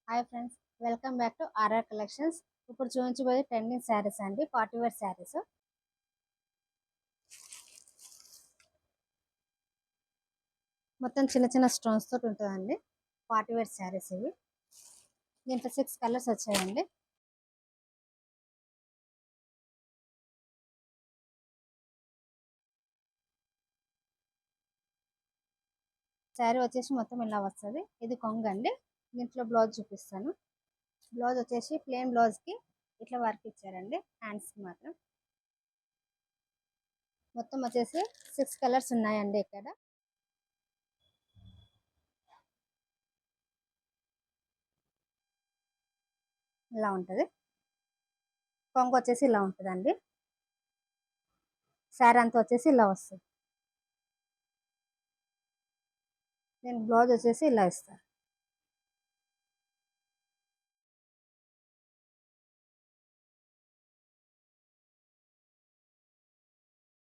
Hi friends, welcome back to RR collections. ఇప్పుడు చూపించబోయే trending saris అండి, పార్టీ వేర్ శారీస్. మొత్తం చిన్న చిన్న స్టోన్స్ తోటి ఉంటుందండి. పార్టీ వేర్ శారీస్ ఇవి. దీంట్లో 6 కలర్స్ వచ్చాయండి. శారీ వచ్చేసి మొత్తం ఇలా వస్తుంది. ఇది కొంగు అండి. దీంట్లో బ్లౌజ్ చూపిస్తాను. బ్లౌజ్ వచ్చేసి ప్లెయిన్ బ్లౌజ్కి ఇట్లా వర్క్ ఇచ్చారండి, హ్యాండ్స్కి మాత్రం. మొత్తం వచ్చేసి 6 కలర్స్ ఉన్నాయండి ఇక్కడ. ఇలా ఉంటుంది. కొంగు వచ్చేసి ఇలా ఉంటుందండి. శారీ అంతా వచ్చేసి ఇలా వస్తుంది. నేను బ్లౌజ్ వచ్చేసి ఇలా ఇస్తాను.